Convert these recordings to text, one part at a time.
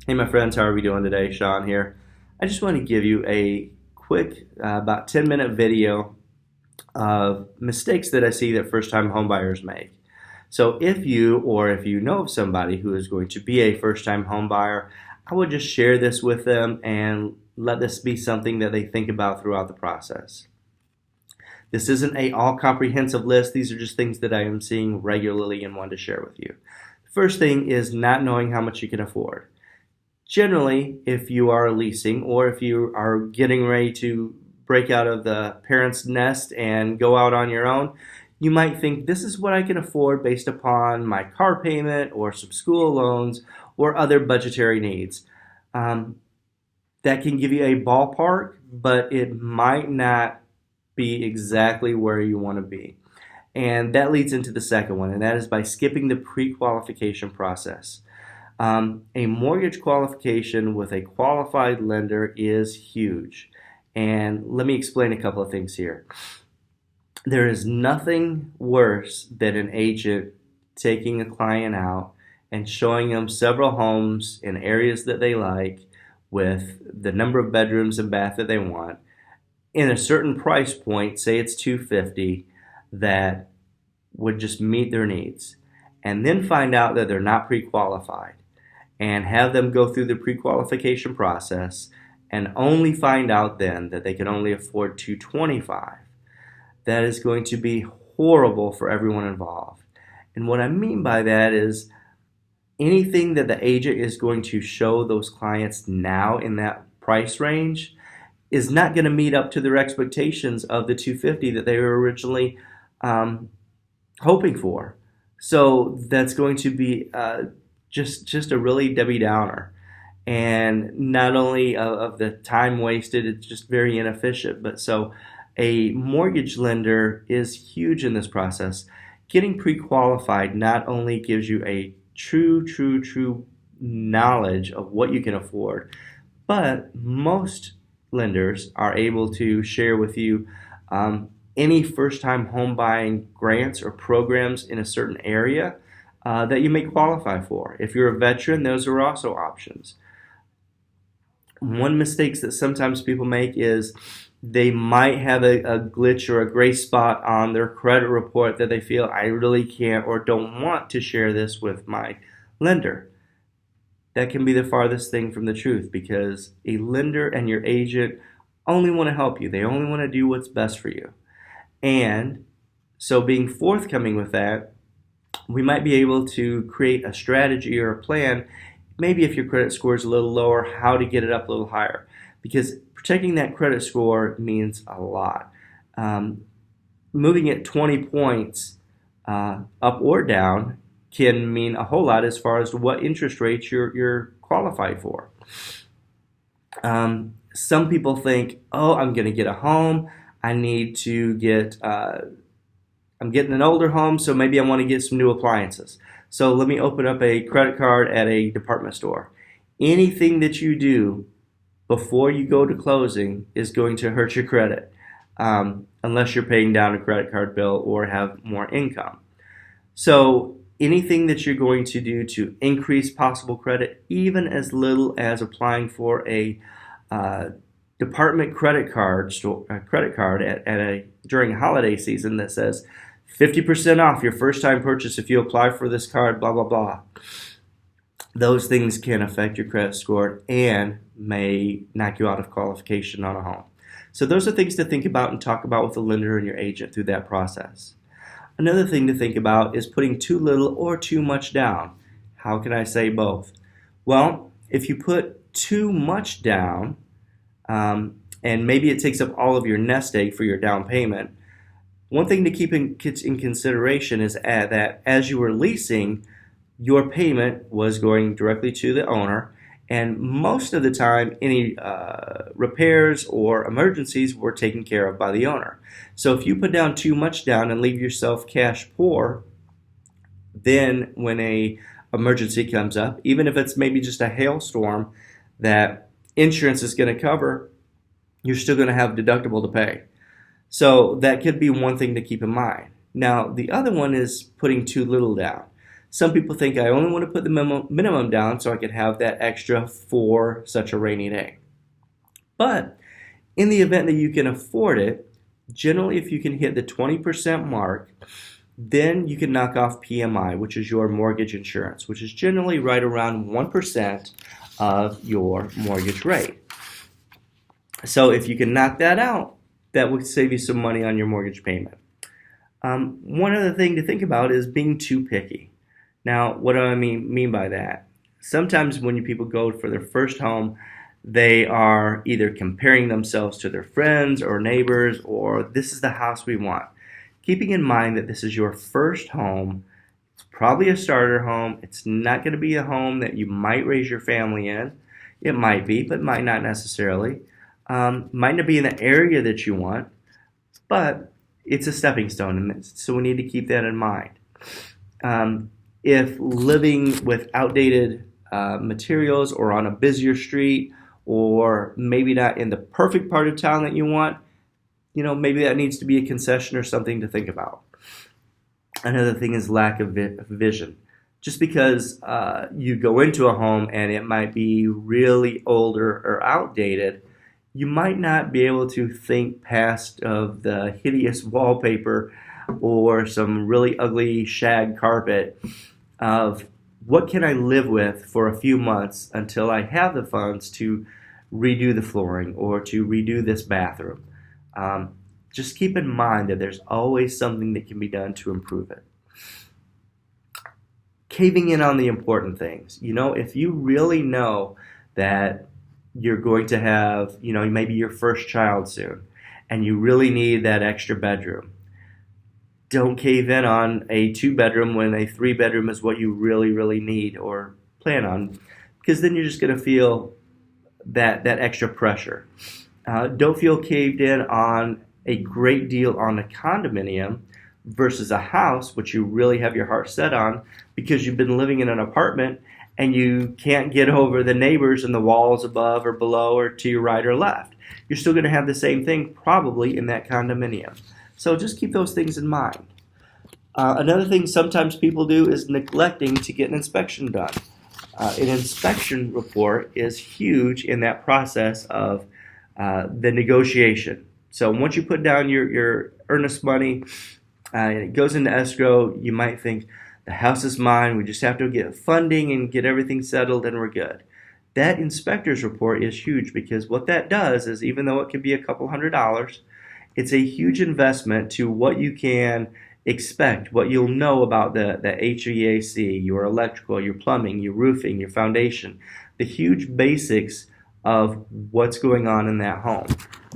Hey, my friends, how are we doing today? Sean here. I just want to give you a quick, about 10-minute video of mistakes that I see that first-time homebuyers make. So, if you know of somebody who is going to be a first-time homebuyer, I would just share this with them and let this be something that they think about throughout the process. This isn't a all-comprehensive list. These are just things that I am seeing regularly and want to share with you. The first thing is not knowing how much you can afford. Generally, if you are leasing or if you are getting ready to break out of the parents' nest and go out on your own, you might think this is what I can afford based upon my car payment or some school loans or other budgetary needs. Um, that can give you a ballpark, but it might not be exactly where you want to be. And that leads into the second one, and that is by skipping the pre-qualification process. A mortgage qualification with a qualified lender is huge. And let me explain a couple of things here. There is nothing worse than an agent taking a client out and showing them several homes in areas that they like with the number of bedrooms and bath that they want in a certain price point, say it's 250, that would just meet their needs, and then find out that they're not pre-qualified and have them go through the pre-qualification process and only find out then that they can only afford 225. That is going to be horrible for everyone involved. And what I mean by that is anything that the agent is going to show those clients now in that price range is not going to meet up to their expectations of the 250 that they were originally um, hoping for. So that's going to be just a really Debbie Downer. And not only of the time wasted, it's just very inefficient. But so a mortgage lender is huge in this process. Getting pre-qualified not only gives you a true knowledge of what you can afford, but most lenders are able to share with you any first-time home buying grants or programs in a certain area that you may qualify for. If you're a veteran, those are also options. One mistake that sometimes people make is they might have a glitch or a gray spot on their credit report that they feel I really can't or don't want to share this with my lender. That can be the farthest thing from the truth, because a lender and your agent only want to help you. They only want to do what's best for you. And so being forthcoming with that, we might be able to create a strategy or a plan, maybe if your credit score is a little lower, how to get it up a little higher. Because protecting that credit score means a lot. Moving it 20 points up or down can mean a whole lot as far as what interest rates you're qualified for. Some people think, oh, I'm going to get a home. I need to get I'm getting an older home, so maybe I want to get some new appliances. So let me open up a credit card at a department store. Anything that you do before you go to closing is going to hurt your credit, unless you're paying down a credit card bill or have more income. So anything that you're going to do to increase possible credit, even as little as applying for a department credit card during holiday season that says 50% off your first time purchase if you apply for this card, blah blah blah. Those things can affect your credit score and may knock you out of qualification on a home. So those are things to think about and talk about with the lender and your agent through that process. Another thing to think about is putting too little or too much down. How can I say both? Well, if you put too much down, and maybe it takes up all of your nest egg for your down payment, one thing to keep in consideration is that as you were leasing, your payment was going directly to the owner, and most of the time any repairs or emergencies were taken care of by the owner. So if you put down too much down and leave yourself cash poor, then when a emergency comes up, even if it's maybe just a hailstorm that insurance is going to cover, you're still going to have deductible to pay. So that could be one thing to keep in mind. Now, the other one is putting too little down. Some people think I only want to put the minimum down so I could have that extra for such a rainy day. But in the event that you can afford it, generally if you can hit the 20% mark, then you can knock off PMI, which is your mortgage insurance, which is generally right around 1% of your mortgage rate. So if you can knock that out, that would save you some money on your mortgage payment. One other thing to think about is being too picky. Now, what do I mean by that? Sometimes when people go for their first home, they are either comparing themselves to their friends or neighbors, or this is the house we want. Keeping in mind that this is your first home, it's probably a starter home. It's not going to be a home that you might raise your family in. It might be, but might not necessarily. Might not be in the area that you want, but it's a stepping stone, and so we need to keep that in mind. If living with outdated materials or on a busier street, or maybe not in the perfect part of town that you want, maybe that needs to be a concession or something to think about. Another thing is lack of vision. Just because you go into a home and it might be really older or outdated, you might not be able to think past of the hideous wallpaper or some really ugly shag carpet of what can I live with for a few months until I have the funds to redo the flooring or to redo this bathroom. Just keep in mind that there's always something that can be done to improve it. Caving in on the important things. If you really know that you're going to have, maybe your first child soon, and you really need that extra bedroom, don't cave in on a 2-bedroom when a 3-bedroom is what you really, really need or plan on, because then you're just going to feel that extra pressure. Don't feel caved in on a great deal on a condominium versus a house, which you really have your heart set on because you've been living in an apartment and you can't get over the neighbors and the walls above or below or to your right or left. You're still going to have the same thing probably in that condominium. So just keep those things in mind. Another thing sometimes people do is neglecting to get an inspection done. An inspection report is huge in that process of the negotiation. So once you put down your earnest money and it goes into escrow, you might think, the house is mine, we just have to get funding and get everything settled and we're good. That inspector's report is huge because what that does is, even though it can be a couple $100s, it's a huge investment to what you can expect, what you'll know about the HVAC, your electrical, your plumbing, your roofing, your foundation, the huge basics of what's going on in that home.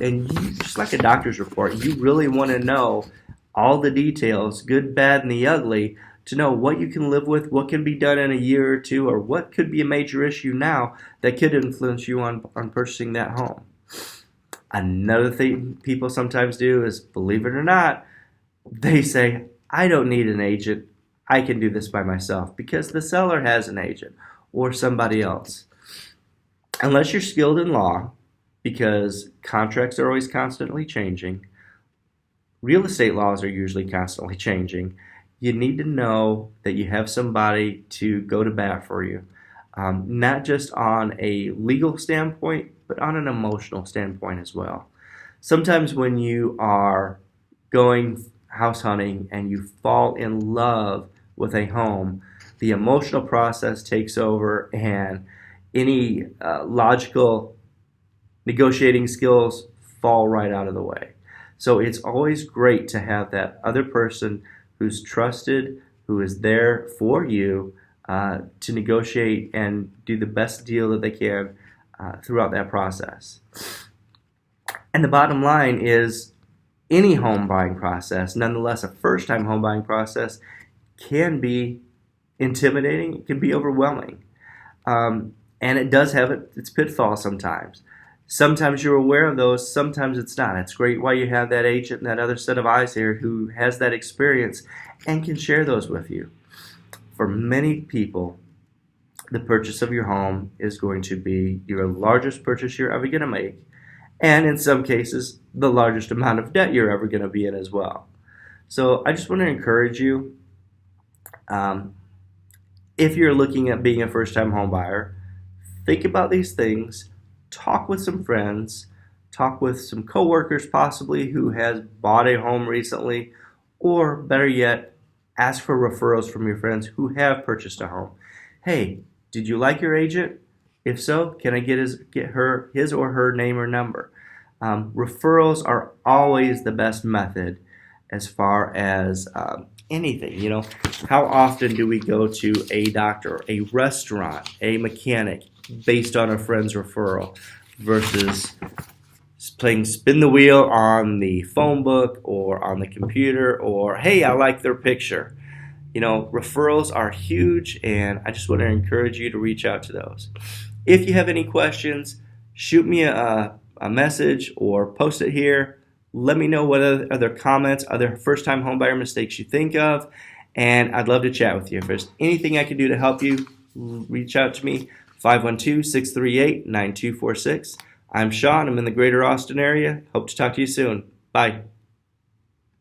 And just like a doctor's report, you really want to know all the details, good, bad, and the ugly, to know what you can live with, what can be done in a year or two, or what could be a major issue now that could influence you on purchasing that home. Another thing people sometimes do is, believe it or not, they say, I don't need an agent, I can do this by myself, because the seller has an agent or somebody else. Unless you're skilled in law, because contracts are always constantly changing, real estate laws are usually constantly changing, you need to know that you have somebody to go to bat for you, not just on a legal standpoint, but on an emotional standpoint as well. Sometimes when you are going house hunting and you fall in love with a home, the emotional process takes over and any logical negotiating skills fall right out of the way. So it's always great to have that other person who's trusted, who is there for you to negotiate and do the best deal that they can throughout that process. And the bottom line is, any home buying process, nonetheless a first-time home buying process, can be intimidating, it can be overwhelming. And it does have its pitfalls sometimes. Sometimes you're aware of those, sometimes it's not. It's great why you have that agent and that other set of eyes here who has that experience and can share those with you. For many people, the purchase of your home is going to be your largest purchase you're ever going to make, and in some cases, the largest amount of debt you're ever going to be in as well. So I just want to encourage you, if you're looking at being a first-time home buyer, think about these things, talk with some friends, talk with some coworkers possibly who has bought a home recently, or better yet, ask for referrals from your friends who have purchased a home. Hey, did you like your agent? If so, can I get his or her name or number? Referrals are always the best method as far as anything. You know, how often do we go to a doctor, a restaurant, a mechanic based on a friend's referral versus playing spin the wheel on the phone book or on the computer, or hey, I like their picture. You know, referrals are huge, and I just want to encourage you to reach out to those. If you have any questions, shoot me a message or post it here. Let me know what other comments, other first-time homebuyer mistakes you think of, and I'd love to chat with you. If there's anything I can do to help you, reach out to me, 512-638-9246. I'm Sean. I'm in the greater Austin area. Hope to talk to you soon. Bye.